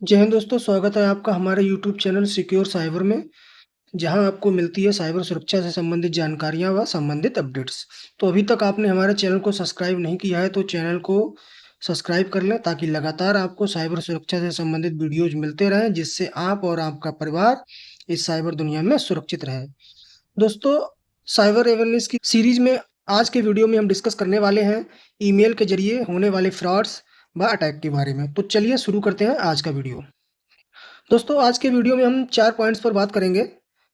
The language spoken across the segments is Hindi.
जय हिंद दोस्तों, स्वागत है आपका हमारे यूट्यूब चैनल सिक्योर साइबर में, जहां आपको मिलती है साइबर सुरक्षा से संबंधित जानकारियां व संबंधित अपडेट्स। तो अभी तक आपने हमारे चैनल को सब्सक्राइब नहीं किया है, तो चैनल को सब्सक्राइब कर लें ताकि लगातार आपको साइबर सुरक्षा से संबंधित वीडियोज़ मिलते रहें, जिससे आप और आपका परिवार इस साइबर दुनिया में सुरक्षित रहे। दोस्तों, साइबर अवेयरनेस की सीरीज़ में आज के वीडियो में हम डिस्कस करने वाले हैं ईमेल के ज़रिए होने वाले फ्रॉड्स व अटैक के बारे में। तो चलिए शुरू करते हैं आज का वीडियो। दोस्तों, आज के वीडियो में हम 4 पॉइंट्स पर बात करेंगे।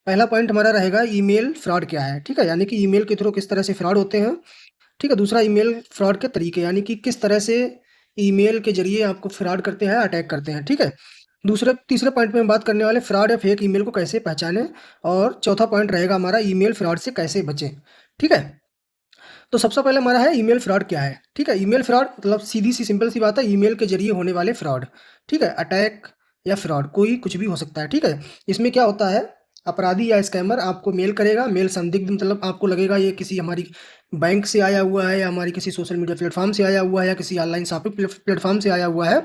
पहला पॉइंट हमारा रहेगा ईमेल फ्रॉड क्या है, ठीक है? यानी कि ईमेल के थ्रू किस तरह से फ्रॉड होते हैं, ठीक है? दूसरा ईमेल फ्रॉड के तरीके, यानी कि किस तरह से ईमेल के ज़रिए आपको फ्रॉड करते हैं, अटैक करते हैं, ठीक है? तीसरे पॉइंट में हम बात करने वाले फ्रॉड या फेक ईमेल को कैसे पहचानें, और चौथा पॉइंट रहेगा हमारा ईमेल फ्रॉड से कैसे बचें, ठीक है? तो सबसे पहले हमारा है ईमेल फ्रॉड क्या है, ठीक है? ईमेल फ्रॉड मतलब सीधी-सी सिंपल सी बात है, ईमेल के ज़रिए होने वाले फ्रॉड, ठीक है? अटैक या फ्रॉड कोई कुछ भी हो सकता है, ठीक है? इसमें क्या होता है, अपराधी या स्कैमर आपको मेल करेगा, मेल संदिग्ध मतलब आपको लगेगा ये किसी हमारी बैंक से आया हुआ है या हमारी किसी सोशल मीडिया प्लेटफ़ॉर्म से आया हुआ है या किसी ऑनलाइन शॉपिंग प्लेटफ़ॉर्म से आया हुआ है,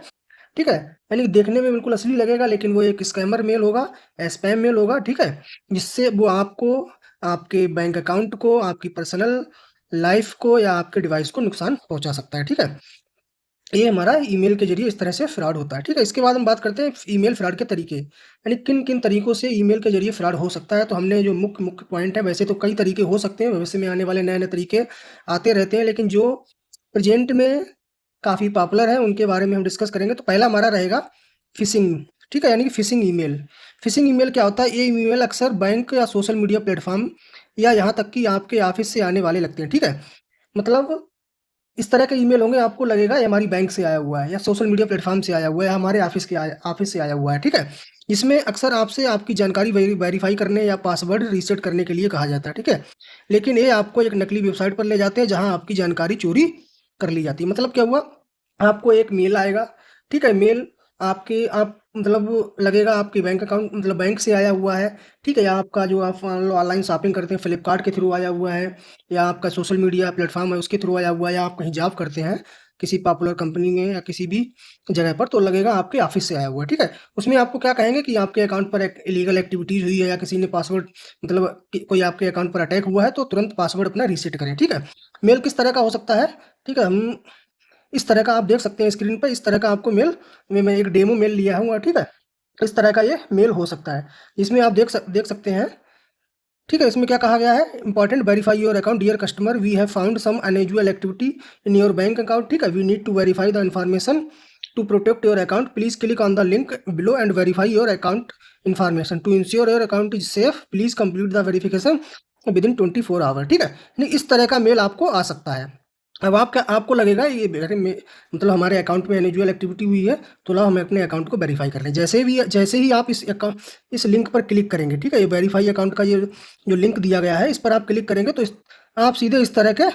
ठीक है? यानी देखने में बिल्कुल असली लगेगा, लेकिन वो एक स्कैमर मेल होगा, स्पैम मेल होगा, ठीक है? जिससे वो आपको, आपके बैंक अकाउंट को, आपकी पर्सनल लाइफ़ को या आपके डिवाइस को नुकसान पहुँचा सकता है, ठीक है? ये हमारा ईमेल के ज़रिए इस तरह से फ्रॉड होता है, ठीक है? इसके बाद हम बात करते हैं ईमेल फ्रॉड के तरीके, यानी किन-किन तरीकों से ईमेल के ज़रिए फ्रॉड हो सकता है। तो हमने जो मुख्य मुख्य पॉइंट है, वैसे तो कई तरीके हो सकते हैं, भविष्य में आने वाले नए-नए तरीके आते रहते हैं, लेकिन जो प्रेज़ेंट में काफ़ी पॉपुलर है, उनके बारे में हम डिस्कस करेंगे। तो पहला हमारा रहेगा फ़िशिंग, ठीक है? यानी कि फ़िशिंग ईमेल। फ़िशिंग ईमेल क्या होता है? ये ईमेल अक्सर बैंक या सोशल मीडिया प्लेटफ़ॉर्म या यहाँ तक कि आपके ऑफ़िस से आने वाले लगते हैं, ठीक है? मतलब इस तरह के ईमेल होंगे, आपको लगेगा ये हमारी बैंक से आया हुआ है या सोशल मीडिया प्लेटफ़ॉर्म से आया हुआ है या हमारे ऑफ़िस से आया हुआ है, ठीक है? इसमें अक्सर आपसे आपकी जानकारी वेरीफ़ाई करने या पासवर्ड रीसेट करने के लिए कहा जाता है, ठीक है? लेकिन ये आपको एक नकली वेबसाइट पर ले जाते हैं, जहाँ आपकी जानकारी चोरी कर ली जाती है। मतलब क्या हुआ, आपको एक मेल आएगा, ठीक है? मेल आपके आप मतलब लगेगा आपके बैंक अकाउंट मतलब बैंक से आया हुआ है, ठीक है? या आपका जो आप मान लो ऑनलाइन शॉपिंग करते हैं, फ्लिपकार्ट के थ्रू आया हुआ है, या आपका सोशल मीडिया प्लेटफ़ॉर्म है उसके थ्रू आया हुआ है, या आप कहीं जॉब करते हैं, किसी पॉपुलर कंपनी में या किसी भी जगह पर, तो लगेगा आपके ऑफ़िस से आया हुआ है, ठीक है? उसमें आपको क्या कहेंगे कि आपके अकाउंट पर एक इल्लीगल एक्टिविटीज़ हुई है या किसी ने पासवर्ड मतलब कि कोई आपके अकाउंट पर अटैक हुआ है, तो तुरंत पासवर्ड अपना रीसेट करें, ठीक है? मेल किस तरह का हो सकता है, ठीक है? हम इस तरह का आप देख सकते हैं स्क्रीन पे, इस तरह का आपको मेल में मैं एक डेमो मेल लिया हूँ, ठीक है? इस तरह का ये मेल हो सकता है। इसमें आप देख सकते हैं, ठीक है? इसमें क्या कहा गया है, important verify your account dear customer, we have found some unusual activity in your bank account, ठीक है? We need to verify the information to protect your account, please click on the link below and verify your account information, to ensure your account is safe, please complete the verification within 24 hour, ठीक है? यानी इस तरह का मेल आपको आ सकता है। अब आपको लगेगा ये अरे मतलब हमारे अकाउंट में अनयूजुअल एक्टिविटी हुई है, तो लाओ हम अपने अकाउंट को वेरीफाई कर लें। जैसे ही आप इस लिंक पर क्लिक करेंगे, ठीक है? ये वेरीफाई अकाउंट का ये जो लिंक दिया गया है, इस पर आप क्लिक करेंगे तो आप सीधे इस तरह के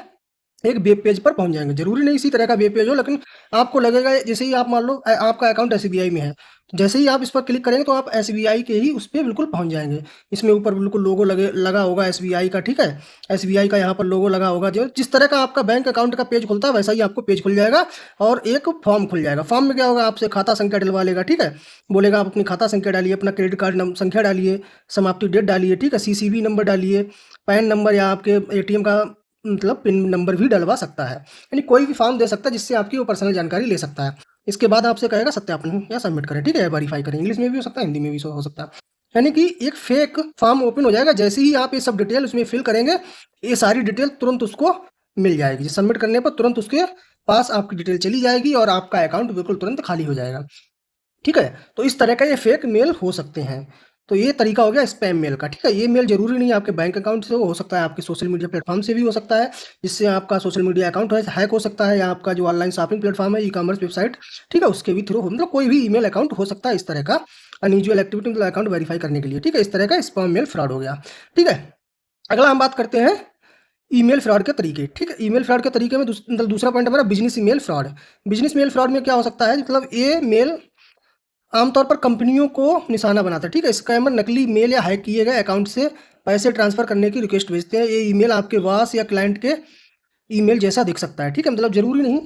एक वेब पेज पर पहुँच जाएँगे। ज़रूरी नहीं इसी तरह का वेब पेज हो, लेकिन आपको लगेगा जैसे ही आप मान लो आपका अकाउंट एसबीआई में है, तो जैसे ही आप इस पर क्लिक करेंगे तो आप एसबीआई के ही उस पे बिल्कुल पहुँच जाएँगे। इसमें ऊपर बिल्कुल लोगो लगा होगा एसबीआई का, ठीक है? एसबीआई का यहाँ पर लोगो लगा होगा, जो जिस तरह का आपका बैंक अकाउंट का पेज खुलता है, वैसा ही आपको पेज खुल जाएगा और एक फॉर्म खुल जाएगा। फॉर्म में क्या होगा, आपसे खाता संख्या डलवा लेगा, ठीक है? बोलेगा आप अपनी खाता संख्या डालिए, अपना क्रेडिट कार्ड संख्या डालिए, समाप्ति डेट डालिए, ठीक है? सीसीवी नंबर डालिए, पैन नंबर या आपके एटीएम का मतलब पिन नंबर भी डलवा सकता है। यानी कोई भी फॉर्म दे सकता है जिससे आपकी वो पर्सनल जानकारी ले सकता है। इसके बाद आपसे कहेगा सत्यापन या सबमिट करें, ठीक है? वेरीफाई करें। इंग्लिश में भी हो सकता है, हिंदी में भी हो सकता है। यानी कि एक फेक फॉर्म ओपन हो जाएगा, जैसे ही आप ये सब डिटेल उसमें फिल करेंगे, ये सारी डिटेल तुरंत उसको मिल जाएगी। सबमिट करने पर तुरंत उसके पास आपकी डिटेल चली जाएगी और आपका अकाउंट बिल्कुल तुरंत खाली हो जाएगा। ठीक है? तो इस तरह का ये फेक मेल हो सकते हैं। तो ये तरीका हो गया स्पैम मेल का, ठीक है? ये मेल ज़रूरी नहीं है आपके बैंक अकाउंट से हो सकता है आपके सोशल मीडिया प्लेटफ़ॉर्म से भी हो सकता है, जिससे आपका सोशल मीडिया अकाउंट है हैक हो सकता है, या आपका जो ऑनलाइन शॉपिंग प्लेटफ़ॉर्म है, ई-कॉमर्स वेबसाइट, ठीक है? उसके भी थ्रू मतलब कोई भी ईमेल अकाउंट हो सकता है इस तरह का अनयूजुअल एक्टिविटी मतलब अकाउंट वेरीफ़ाई करने के लिए, ठीक है? इस तरह का स्पैम मेल फ्रॉड हो गया, ठीक है? अगला हम बात करते हैं ईमेल फ्रॉड के तरीके, ठीक है? ईमेल फ्रॉड के तरीके में मतलब दूसरा पॉइंट हमारा business email fraud. Business mail fraud में क्या हो सकता है, मतलब ये मेल आमतौर पर कंपनियों को निशाना बनाता है, ठीक है? स्कैमर नकली मेल या हैक किए गए अकाउंट से पैसे ट्रांसफ़र करने की रिक्वेस्ट भेजते हैं। ये ईमेल आपके बॉस या क्लाइंट के ईमेल जैसा दिख सकता है, ठीक है? मतलब ज़रूरी नहीं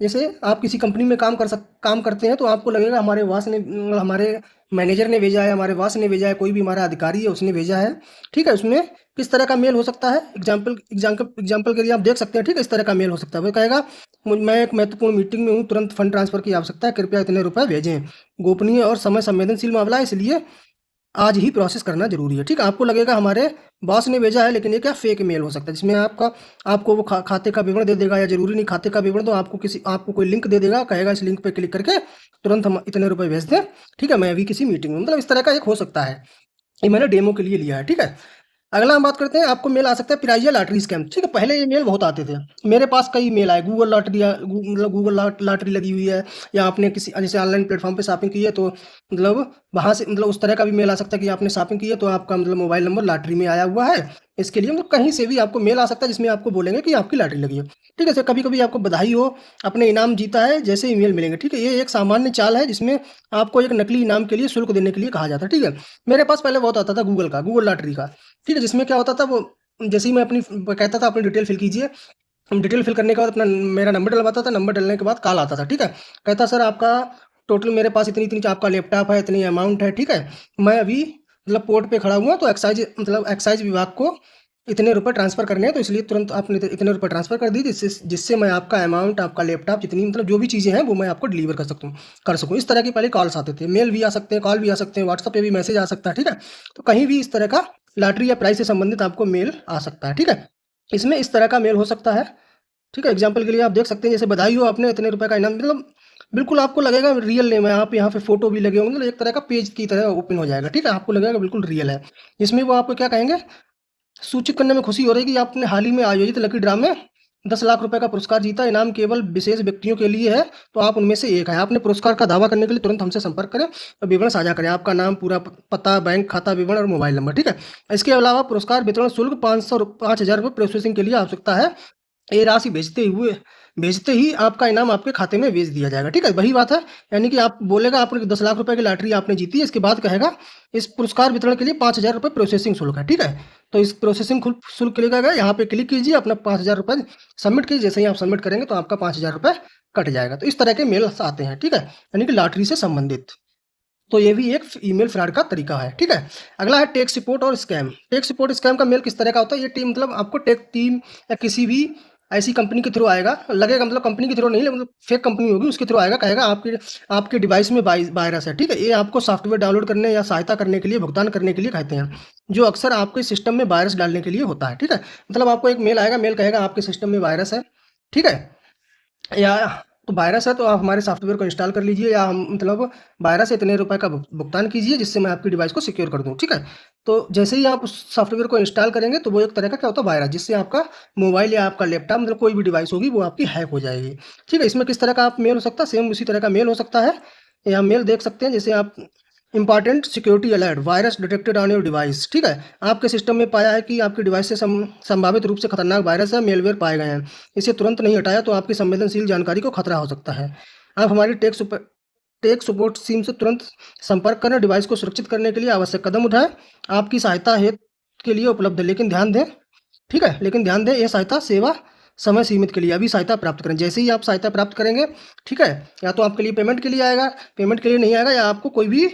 जैसे आप किसी कंपनी में काम करते हैं तो आपको लगेगा हमारे बॉस ने हमारे मैनेजर ने भेजा है, हमारे बॉस ने भेजा है, कोई भी हमारा अधिकारी है उसने भेजा है, ठीक है? उसमें किस तरह का मेल हो सकता है? एग्ज़ाम्पल के लिए आप देख सकते हैं, ठीक है? इस तरह का मेल हो सकता है। वो कहेगा मैं एक महत्वपूर्ण मीटिंग में हूँ, तुरंत फंड ट्रांसफ़र की आवश्यकता है, कृपया इतने रुपए भेजें। गोपनीय और समय संवेदनशील मामला है, इसलिए आज ही प्रोसेस करना ज़रूरी है, ठीक है? आपको लगेगा हमारे बॉस ने भेजा है, लेकिन ये क्या फ़ेक मेल हो सकता है, जिसमें आपको वो खाते का विवरण दे देगा, या ज़रूरी नहीं खाते का विवरण, तो आपको कोई लिंक दे देगा, कहेगा इस लिंक पे क्लिक करके तुरंत हम इतने रुपए भेज दें, ठीक है? मैं अभी किसी मीटिंग में, मतलब इस तरह का एक हो सकता है। ये मैंने डेमो के लिए लिया है, ठीक है? अगला हम बात करते हैं, आपको मेल आ सकता है प्राइज़ या लॉटरी स्कैम, ठीक है? पहले ये मेल बहुत आते थे। मेरे पास कई मेल आए, गूगल लॉटरी या मतलब गूगल लॉटरी लगी हुई है, या आपने किसी जैसे ऑनलाइन प्लेटफ़ॉर्म पे शॉपिंग की है, तो मतलब वहाँ से मतलब उस तरह का भी मेल आ सकता है कि आपने शॉपिंग की है, तो आपका मतलब मोबाइल नंबर लॉटरी में आया हुआ है। इसके लिए मतलब कहीं से भी आपको मेल आ सकता है, जिसमें आपको बोलेंगे कि आपकी लॉटरी लगी है। ठीक है? जैसे कभी-कभी आपको बधाई हो, आपने इनाम जीता है, जैसे ईमेल मिलेंगे, ठीक है? ये एक सामान्य चाल है, जिसमें आपको एक नकली इनाम के लिए शुल्क देने के लिए कहा जाता है, ठीक है? मेरे पास पहले बहुत आता था गूगल लॉटरी का, ठीक है? जिसमें क्या होता था, वो जैसे ही मैं अपनी कहता था अपनी डिटेल फिल कीजिए, डिटेल फिल करने के बाद अपना मेरा नंबर डलवाता था, नंबर डलने के बाद कॉल आता था, ठीक है? कहता सर आपका टोटल मेरे पास इतनी-इतनी आपका लैपटॉप है, इतनी अमाउंट है, ठीक है? मैं अभी मतलब पोर्ट पे खड़ा हुआ हूँ, तो एक्साइज़ विभाग को इतने रुपए ट्रांसफ़र करने हैं, तो इसलिए तुरंत आपने इतने रुपए ट्रांसफ़र कर दिए, जिससे जिससे मैं आपका अमाउंट, आपका लैपटॉप, जितनी मतलब जो भी चीज़ें हैं, वो मैं आपको डिलीवर कर सकूँ। इस तरह की पहले कॉल्स आते थे, मेल भी आ सकते हैं, कॉल भी आ सकते हैं, व्हाट्सएप पे भी मैसेज आ सकता है, ठीक है? तो कहीं भी इस तरह का लॉटरी या प्राइज़ से संबंधित आपको मेल आ सकता है, ठीक है? इसमें इस तरह का मेल हो सकता है, ठीक है? एग्ज़ाम्पल के लिए आप देख सकते हैं, जैसे बधाई हो आपने इतने रुपए का इनाम, मतलब बिल्कुल आपको लगेगा रियल नेम है, आप यहाँ पे फ़ोटो भी लगे होंगे, मतलब एक तरह का पेज की तरह ओपन हो जाएगा, ठीक है? आपको लगेगा बिल्कुल रियल है। इसमें वो आपको क्या कहेंगे, सूचित करने में खुशी हो रही है कि आपने हाल ही में आयोजित लकी ड्रा में 10 लाख रुपए का पुरस्कार जीता। इनाम केवल विशेष व्यक्तियों के लिए है, तो आप उनमें से एक हैं। आपने पुरस्कार का दावा करने के लिए तुरंत हमसे संपर्क करें और विवरण साझा करें। आपका नाम, पूरा पता, बैंक खाता विवरण और मोबाइल नंबर, ठीक है? इसके अलावा पुरस्कार वितरण शुल्क 5,000 रुपये प्रोसेसिंग के लिए आवश्यकता है। ये राशि भेजते ही आपका इनाम आपके खाते में भेज दिया जाएगा, ठीक है? वही बात है, यानी कि आप बोलेगा आपने 10 लाख रुपए की लॉटरी आपने जीती है, इसके बाद कहेगा इस पुरस्कार वितरण के लिए 5,000 रुपये प्रोसेसिंग शुल्क है, ठीक है? तो इस प्रोसेसिंग शुल्क के लिए क्या यहाँ पे क्लिक कीजिए, अपना 5,000 रुपये सबमिट कीजिए, जैसे ही आप सबमिट करेंगे तो आपका 5,000 रुपये कट जाएगा। तो इस तरह के मेल्स आते हैं, ठीक है? यानी कि लॉटरी से संबंधित। तो ये भी एक ईमेल फ्रॉड का तरीका है, ठीक है? अगला है टेक सपोर्ट और स्कैम। टेक सपोर्ट स्कैम का मेल किस तरह का होता है? ये टीम मतलब आपको टेक टीम या किसी भी ऐसी कंपनी के थ्रू आएगा, लगेगा मतलब कंपनी के थ्रू नहीं, मतलब फेक कंपनी होगी उसके थ्रू आएगा, कहेगा आपके आपके डिवाइस में वायरस है, ठीक है? ये आपको सॉफ्टवेयर डाउनलोड करने या सहायता करने के लिए, भुगतान करने के लिए कहते हैं, जो अक्सर आपके सिस्टम में वायरस डालने के लिए होता है, ठीक है? मतलब आपको एक मेल आएगा, मेल कहेगा आपके सिस्टम में वायरस है, ठीक है? या तो वायरस है तो आप हमारे सॉफ्टवेयर को इंस्टॉल कर लीजिए, या हम मतलब वायरस है इतने रुपए का भुगतान कीजिए, जिससे मैं आपकी डिवाइस को सिक्योर कर दूँ, ठीक है? तो जैसे ही आप उस सॉफ्टवेयर को इंस्टॉल करेंगे, तो वो एक तरह का क्या होता है, वायरस, जिससे आपका मोबाइल या आपका लैपटॉप, मतलब कोई भी डिवाइस होगी वो आपकी हैक हो जाएगी, ठीक है? इसमें किस तरह का आप मेल हो सकता है, सेम उसी तरह का मेल हो सकता है, या मेल देख सकते हैं, जैसे आप important security alert, virus detected on your device, ठीक है? आपके सिस्टम में पाया है कि आपके डिवाइस से संभावित रूप से खतरनाक वायरस या मेलवेयर पाए गए हैं। इसे तुरंत नहीं हटाया तो आपकी संवेदनशील जानकारी को खतरा हो सकता है। आप हमारी टेक सपोर्ट टीम से तुरंत संपर्क करें, डिवाइस को सुरक्षित करने के लिए आवश्यक कदम उठाएँ। आपकी सहायता हेतु के लिए उपलब्ध है, लेकिन ध्यान दें, ठीक है? लेकिन ध्यान दें, यह सहायता सेवा समय सीमित के लिए, अभी सहायता प्राप्त करें। जैसे ही आप सहायता प्राप्त करेंगे, ठीक है? या तो आपके लिए पेमेंट के लिए आएगा, पेमेंट के लिए नहीं आएगा, या आपको कोई भी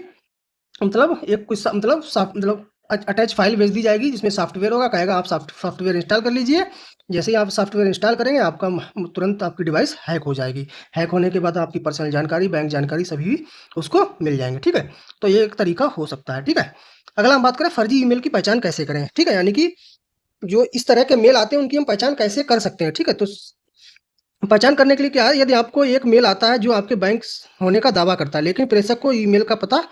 मतलब एक कुछ मतलब अटैच फाइल भेज दी जाएगी, जिसमें सॉफ्टवेयर होगा, कहेगा आप सॉफ्टवेयर इंस्टॉल कर लीजिए। जैसे ही आप सॉफ्टवेयर इंस्टॉल करेंगे, आपका तुरंत आपकी डिवाइस हैक हो जाएगी। हैक होने के बाद आपकी पर्सनल जानकारी, बैंक जानकारी सभी उसको मिल जाएंगे, ठीक है? तो ये एक तरीका हो सकता है, ठीक है? अगला हम बात करें फर्जी ईमेल की पहचान कैसे करें, ठीक है? यानी कि जो इस तरह के मेल आते हैं उनकी हम पहचान कैसे कर सकते हैं, ठीक है? तो पहचान करने के लिए क्या है, यदि आपको एक मेल आता है जो आपके बैंक होने का दावा करता है, लेकिन प्रेषक को ईमेल का पता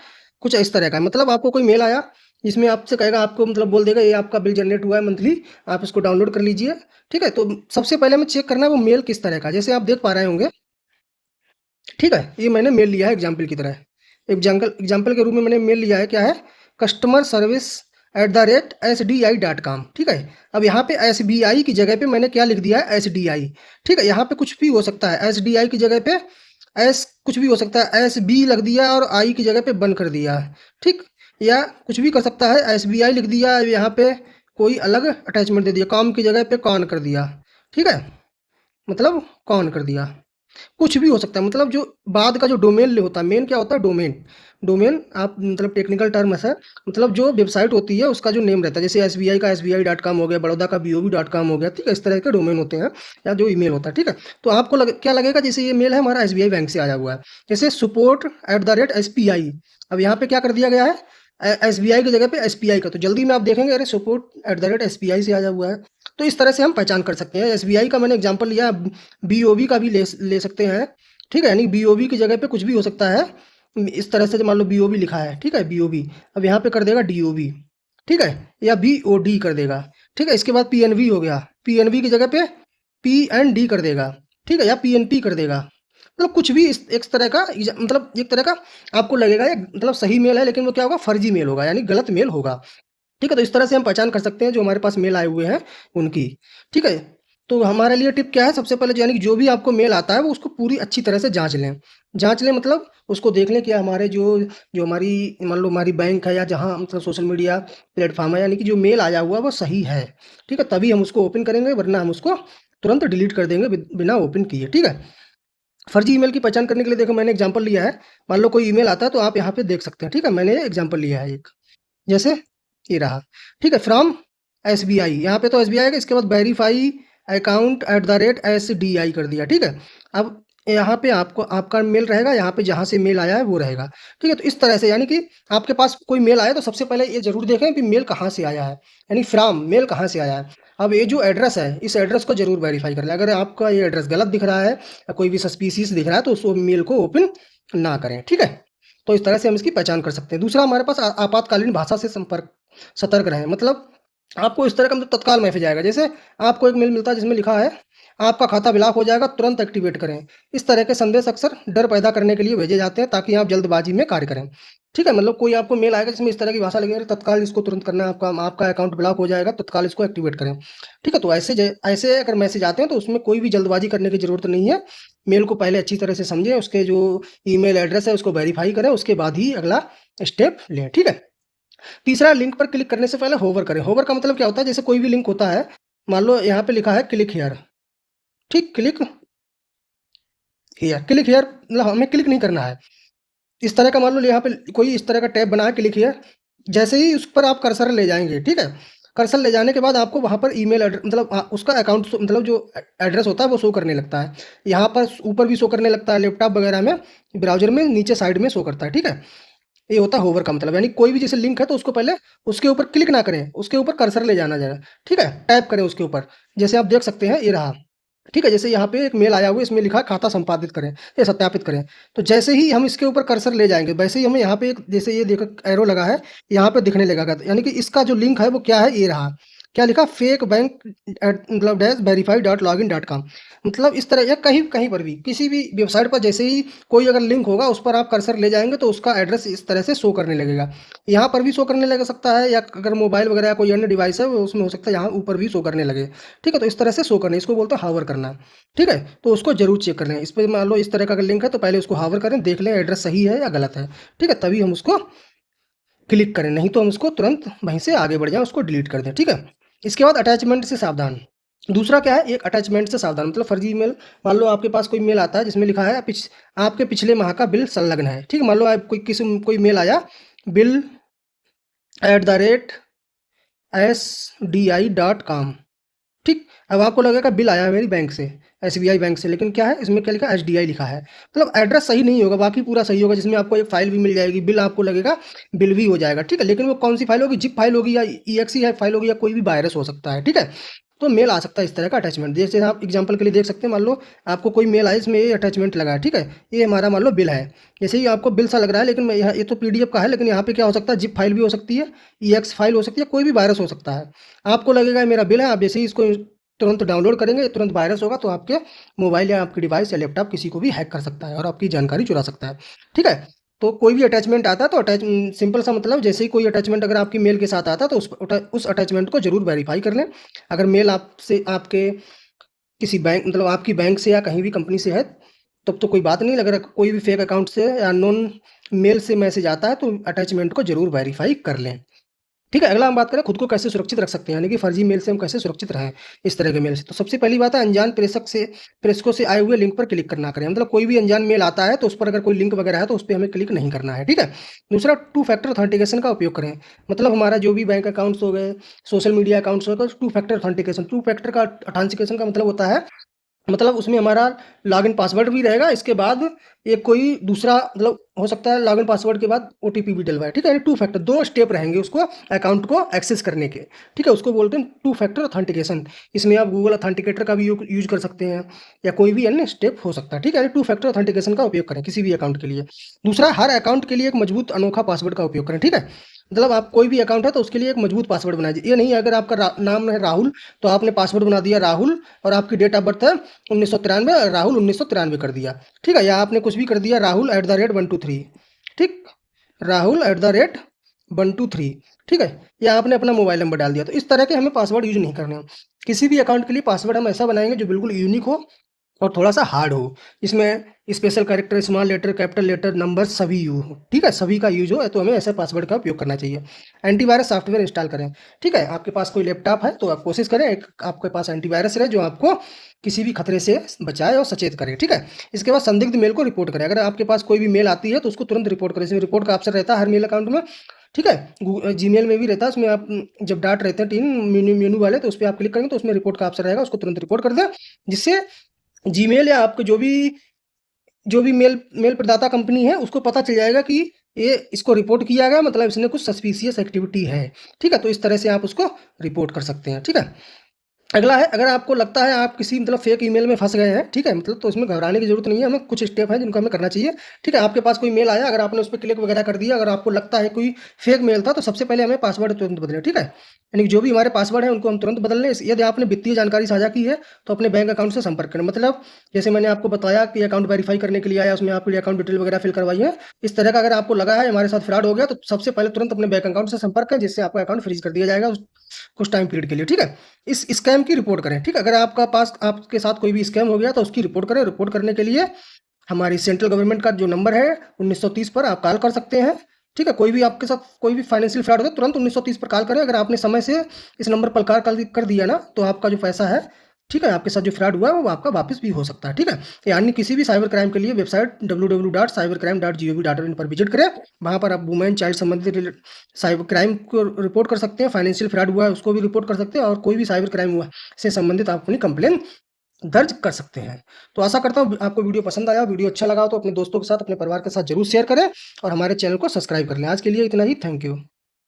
कुछ इस तरह का है, मतलब आपको कोई मेल आया जिसमें आपसे कहेगा, आपको मतलब बोल देगा ये आपका बिल जनरेट हुआ है मंथली, आप इसको डाउनलोड कर लीजिए, ठीक है? तो सबसे पहले हमें चेक करना है वो मेल किस तरह का है। जैसे आप देख पा रहे होंगे, ठीक है? ये मैंने मेल लिया है एग्जाम्पल की तरह, एग्जाम्पल के रूप में मैंने मेल लिया है, क्या है, कस्टमर सर्विस @SDI.com, ठीक है? अब यहाँ पे SBI की जगह पे मैंने क्या लिख दिया है, SDI, ठीक है? यहाँ पे कुछ भी हो सकता है, SDI की जगह पे एस कुछ भी हो सकता है, SB लग दिया और आई की जगह पे बंद कर दिया, ठीक? या कुछ भी कर सकता है, SBI लिख दिया, यहाँ पे कोई अलग अटैचमेंट दे दिया, कॉम की जगह पे कॉन कर दिया, ठीक है? मतलब कॉन कर दिया। कुछ भी हो सकता है, मतलब जो बाद का जो डोमेन होता है, मेन क्या होता है डोमेन। डोमेन आप मतलब टेक्निकल टर्म है, मतलब जो वेबसाइट होती है उसका जो नेम रहता है, जैसे एसबीआई का SBI.com हो गया, बड़ौदा का BOB.com हो गया, ठीक है, इस तरह के डोमेन होते हैं या जो ईमेल होता है, ठीक है। तो आपको क्या लगेगा, जैसे ये मेल है हमारा SBI बैंक से आया हुआ है, जैसे support@SBI। अब यहाँ पे क्या कर दिया गया है, SBI की जगह पे SPI का, तो जल्दी में आप देखेंगे अरे support@SBI से आया हुआ है। तो इस तरह से हम पहचान कर सकते हैं। SBI का मैंने एग्जाम्पल लिया, BOB का भी ले सकते हैं, ठीक है, यानी BOB की जगह पे कुछ भी हो सकता है। इस तरह से मान लो BOB लिखा है, ठीक है, BOB, अब यहाँ पे कर देगा DOB, ठीक है, या BOD कर देगा, ठीक है। इसके बाद PNB हो गया, PNB की जगह पे PND कर देगा, ठीक है, या PNP कर देगा। मतलब कुछ भी इस एक तरह का मतलब एक तरह का आपको लगेगा ये मतलब सही मेल है, लेकिन वो क्या होगा, फर्जी मेल होगा, यानी गलत मेल होगा, ठीक है। तो इस तरह से हम पहचान कर सकते हैं जो हमारे पास मेल आए हुए हैं उनकी, ठीक है। तो हमारे लिए टिप क्या है, सबसे पहले यानी कि जो भी आपको मेल आता है वो उसको पूरी अच्छी तरह से जांच लें। जांच लें मतलब उसको देख लें कि हमारे जो जो हमारी मान लो हमारी बैंक है या जहाँ मतलब सोशल मीडिया प्लेटफॉर्म है, यानी कि जो मेल आया हुआ है वो सही है, ठीक है, तभी हम उसको ओपन करेंगे, वरना हम उसको तुरंत डिलीट कर देंगे बिना ओपन किए, ठीक है। फर्जी ईमेल की पहचान करने के लिए देखो मैंने एग्जांपल लिया है। मान लो कोई ईमेल आता है तो आप यहाँ पे देख सकते हैं, ठीक है, मैंने एग्जांपल लिया है एक, जैसे ये रहा, ठीक है, फ्रॉम SBI, यहाँ पे तो SBI है, इसके बाद वेरीफाई account@SDI कर दिया, ठीक है। अब यहाँ पे आपको आपका मेल रहेगा, यहाँ पे जहाँ से मेल आया है वो रहेगा, ठीक है। तो इस तरह से यानी कि आपके पास कोई मेल आया तो सबसे पहले ये जरूर देखें कि मेल कहाँ से आया है, यानी फ्रॉम मेल कहाँ से आया है। अब ये जो एड्रेस है इस एड्रेस को जरूर वेरीफाई कर लें, अगर आपका ये एड्रेस गलत दिख रहा है या कोई भी सस्पिशियस दिख रहा है तो उस मेल को ओपन ना करें, ठीक है। तो इस तरह से हम इसकी पहचान कर सकते हैं। दूसरा हमारे पास आपातकालीन भाषा से सतर्क रहें, मतलब आपको इस तरह का मतलब तत्काल मैसेज आएगा, जैसे आपको एक मेल मिलता है जिसमें लिखा है आपका खाता ब्लॉक हो जाएगा, तुरंत एक्टिवेट करें। इस तरह के संदेश अक्सर डर पैदा करने के लिए भेजे जाते हैं ताकि आप जल्दबाजी में कार्य करें, ठीक है। मतलब कोई आपको मेल आएगा जिसमें इस तरह की भाषा लगेगी, तत्काल इसको तुरंत करना है, आपका आपका अकाउंट ब्लॉक हो जाएगा, तत्काल इसको एक्टिवेट करें, ठीक है। तो ऐसे अगर मैसेज आते हैं तो उसमें कोई भी जल्दबाजी करने की जरूरत नहीं है। मेल को पहले अच्छी तरह से समझें, उसके जो ईमेल एड्रेस है उसको वेरीफाई करें, उसके बाद ही अगला स्टेप लें, ठीक है। तीसरा, लिंक पर क्लिक करने से पहले होवर करें। होवर का मतलब क्या होता है, जैसे कोई भी लिंक होता है, मान लो यहाँ पे लिखा है क्लिक हियर, ठीक, क्लिक हियर मतलब हमें क्लिक नहीं करना है। इस तरह का मान लो यहाँ पे कोई इस तरह का टैब बना है क्लिक हियर, जैसे ही उस पर आप कर्सर ले जाएंगे, ठीक है, कर्सर ले जाने के बाद आपको वहाँ पर ईमेल एड्रेस मतलब उसका अकाउंट मतलब जो एड्रेस होता है वो शो करने लगता है। यहाँ पर ऊपर भी शो करने लगता है, लैपटॉप वगैरह में, ब्राउजर में नीचे साइड में शो करता है, ठीक है। ये होता है होवर का मतलब, यानी कोई भी जैसे लिंक है तो उसको पहले उसके ऊपर क्लिक ना करें, उसके ऊपर कर्सर ले जाना जाए, ठीक है, टैप करें उसके ऊपर। जैसे आप देख सकते हैं ये रहा, ठीक है, जैसे यहाँ पे एक मेल आया हुआ है, इसमें लिखा है खाता संपादित करें या सत्यापित करें। तो जैसे ही हम इसके ऊपर कर्सर ले जाएंगे वैसे ही हमें यहाँ पे एक जैसे ये देखो एरो लगा है, यहाँ पे दिखने लगेगा, यानी कि इसका जो लिंक है वो क्या है, ये रहा, क्या लिखा, फेक बैंक मतलब डैश verify.login.com। मतलब इस तरह या कहीं कहीं पर भी किसी भी वेबसाइट पर जैसे ही कोई अगर लिंक होगा उस पर आप कर्सर ले जाएंगे तो उसका एड्रेस इस तरह से शो करने लगेगा। यहाँ पर भी शो करने लग सकता है, या अगर मोबाइल वगैरह या कोई अन्य डिवाइस है वो उसमें हो सकता है यहाँ ऊपर भी शो करने लगे, ठीक है। तो इस तरह से शो करना, इसको बोलते हैं हावर करना, ठीक है। तो उसको जरूर चेक कर लें, इस पर मान लो इस तरह का अगर लिंक है तो पहले उसको हावर करें, देख लें एड्रेस सही है या गलत है, ठीक है, तभी हम उसको क्लिक करें, नहीं तो हम उसको तुरंत वहीं से आगे बढ़ जाएं, उसको डिलीट कर दें, ठीक है। इसके बाद अटैचमेंट से सावधान। दूसरा क्या है, एक अटैचमेंट से सावधान मतलब फर्जी ईमेल। मान लो आपके पास कोई मेल आता है जिसमें लिखा है आपके पिछले माह का बिल संलग्न है, ठीक है। मान लो आप कोई मेल आया, bill@SDI.com, ठीक। अब आपको लगेगा बिल आया है मेरी बैंक से, SBI बैंक से, लेकिन क्या है इसमें क्या लिखा है, SDI लिखा है, मतलब एड्रेस सही नहीं होगा, बाकी पूरा सही होगा, जिसमें आपको एक फाइल भी मिल जाएगी, बिल आपको लगेगा बिल भी हो जाएगा, ठीक है। लेकिन वो कौन सी फाइल होगी, जिप फाइल होगी या EXE फाइल होगी या कोई भी वायरस हो सकता है, ठीक है। तो मेल आ सकता है इस तरह का अटैचमेंट, जैसे आप एग्जांपल के लिए देख सकते हैं, मान लो आपको कोई मेल आया इसमें ये अटैचमेंट लगा है, ठीक है, ये हमारा मान लो बिल है, जैसे ही आपको बिल सा लग रहा है, लेकिन यहाँ ये तो PDF का है, लेकिन यहाँ पे क्या हो सकता है, जिप फाइल भी हो सकती है, EX फाइल हो सकती है, कोई भी वायरस हो सकता है। आपको लगेगा ये मेरा बिल है, आप जैसे ही इसको तुरंत डाउनलोड करेंगे, तुरंत वायरस होगा तो आपके मोबाइल या आपकी डिवाइस या लैपटॉप किसी को भी हैक कर सकता है और आपकी जानकारी चुरा सकता है, ठीक है। तो कोई भी अटैचमेंट आता है तो सिंपल सा मतलब, जैसे ही कोई अटैचमेंट अगर आपकी मेल के साथ आता है तो उस अटैचमेंट को जरूर वेरीफाई कर लें। अगर मेल आपसे आपके किसी बैंक मतलब आपकी बैंक से या कहीं भी कंपनी से है तब तो कोई बात नहीं, अगर कोई भी फेक अकाउंट से या नॉन मेल से मैसेज आता है तो अटैचमेंट को जरूर वेरीफाई कर लें। ठीक है, अगला हम बात करें खुद को कैसे सुरक्षित रख सकते हैं, यानी कि फर्जी मेल से हम कैसे सुरक्षित रहें इस तरह के मेल से। तो सबसे पहली बात है, अनजान प्रेषकों से आए हुए लिंक पर क्लिक ना करें। मतलब कोई भी अनजान मेल आता है तो उस पर अगर कोई लिंक वगैरह है तो उस पे हमें क्लिक नहीं करना है, ठीक है। दूसरा, टू फैक्टर ऑथेंटिकेशन का उपयोग करें। मतलब हमारा जो भी बैंक अकाउंट्स हो गए, सोशल मीडिया अकाउंट्स हो गए, two factor authentication, two factor का ऑथेंटिकेशन का मतलब होता है, मतलब उसमें हमारा लॉगिन पासवर्ड भी रहेगा, इसके बाद एक कोई दूसरा मतलब हो सकता है लॉगिन पासवर्ड के बाद ओटीपी भी डलवाए, ठीक है। टू फैक्टर 2 स्टेप रहेंगे उसको अकाउंट को एक्सेस करने के, ठीक है। उसको बोलते हैं टू फैक्टर ऑथेंटिकेशन। इसमें आप गूगल ऑथेंटिकेटर का भी यूज कर सकते हैं या कोई भी अन्य स्टेप हो सकता है, ठीक है। टू फैक्टर ऑथेंटिकेशन का उपयोग करें किसी भी अकाउंट के लिए। दूसरा, हर अकाउंट के लिए एक मजबूत अनोखा पासवर्ड का उपयोग करें, ठीक है। मतलब आप कोई भी अकाउंट है तो उसके लिए एक मजबूत पासवर्ड बनाइए। ये नहीं अगर आपका नाम है राहुल तो आपने पासवर्ड बना दिया राहुल और आपकी डेट ऑफ बर्थ है 1993, राहुल 1993 कर दिया, ठीक है। या आपने कुछ भी कर दिया राहुल @123, ठीक, राहुल @123, ठीक है। या आपने अपना मोबाइल नंबर डाल दिया। तो इस तरह के हमें पासवर्ड यूज नहीं करने हैं। किसी भी अकाउंट के लिए पासवर्ड हम ऐसा बनाएंगे जो बिल्कुल यूनिक हो और थोड़ा-सा हार्ड हो। इसमें special character, small letter, capital letter, number सभी यूज़ हो, ठीक है? सभी का यूज़ हो तो हमें ऐसे पासवर्ड का उपयोग करना चाहिए। एंटीवायरस सॉफ्टवेयर इंस्टॉल करें, ठीक है? आपके पास कोई लैपटॉप है तो आप कोशिश करें एक आपके पास एंटीवायरस रहे जो आपको किसी भी खतरे से बचाए और सचेत करे, ठीक है? इसके बाद संदिग्ध मेल को रिपोर्ट करें। अगर आपके पास कोई भी मेल आती है तो उसको तुरंत रिपोर्ट करें। इसमें रिपोर्ट का ऑप्शन रहता है हर मेल अकाउंट में, ठीक है? जीमेल में भी रहता है, उसमें आप जब डाट रहते हैं 3 मेनू वाले तो उसपे आप क्लिक करेंगे तो उसमें रिपोर्ट का ऑप्शन रहेगा, उसको तुरंत रिपोर्ट कर दें। जिससे जीमेल या आपके जो भी मेल प्रदाता कंपनी है उसको पता चल जाएगा कि ये इसको रिपोर्ट किया गया, मतलब इसने कुछ सस्पिशियस एक्टिविटी है, ठीक है। तो इस तरह से आप उसको रिपोर्ट कर सकते हैं, ठीक है। अगला है, अगर आपको लगता है आप किसी मतलब फेक ईमेल में फँस गए हैं, ठीक है, मतलब तो इसमें घबराने की ज़रूरत नहीं है, हमें कुछ स्टेप हैं जिनको हमें करना चाहिए, ठीक है। आपके पास कोई मेल आया, अगर आपने उस पे क्लिक वगैरह कर दिया, अगर आपको लगता है कोई फेक मेल था, तो सबसे पहले हमें पासवर्ड तुरंत बदलें, ठीक है। यानी कि जो भी हमारे पासवर्ड है उनको हम तुरंत बदल लें। यदि आपने वित्तीय जानकारी साझा की है, तो अपने बैंक अकाउंट से संपर्क करें। मतलब जैसे मैंने आपको बताया कि अकाउंट वेरीफाई करने के लिए आया, उसमें आपके लिए अकाउंट डिटेल वगैरह फिल करवाई है। इस तरह का अगर आपको लगा है हमारे साथ फ्रॉड हो गया, तो सबसे पहले तुरंत अपने बैंक अकाउंट से संपर्क करें, जिससे आपका अकाउंट फ्रीज़ कर दिया जाएगा कुछ टाइम पीरियड के लिए, ठीक है। इस स्कैम की रिपोर्ट करें, ठीक है। अगर आपके साथ कोई भी स्कैम हो गया तो उसकी रिपोर्ट करें। रिपोर्ट करने के लिए हमारी सेंट्रल गवर्नमेंट का जो नंबर है 1930 पर आप कॉल कर सकते हैं, ठीक है। कोई भी आपके साथ कोई भी फाइनेंशियल फ्रॉड हो तो तुरंत 1930 पर कॉल करें। अगर आपने समय से इस नंबर पर कॉल कर दिया ना तो आपका जो पैसा है, ठीक है, आपके साथ जो फ्रॉड हुआ है वो आपका वापस भी हो सकता है, ठीक है। यानी किसी भी साइबर क्राइम के लिए वेबसाइट www.cybercrime.gov.in पर विजिट करें। वहाँ पर आप वुमेन चाइल्ड संबंधित साइबर क्राइम को रिपोर्ट कर सकते हैं, फाइनेंशियल फ्रॉड हुआ है उसको भी रिपोर्ट कर सकते हैं और कोई भी साइबर क्राइम हुआ से संबंधित आप अपनी कंप्लेन दर्ज कर सकते हैं। तो आशा करता हूँ आपको वीडियो पसंद आया, वीडियो अच्छा लगा हो तो अपने दोस्तों के साथ, अपने परिवार के साथ ज़रूर शेयर करें और हमारे चैनल को सब्सक्राइब कर लें। आज के लिए इतना ही, थैंक यू।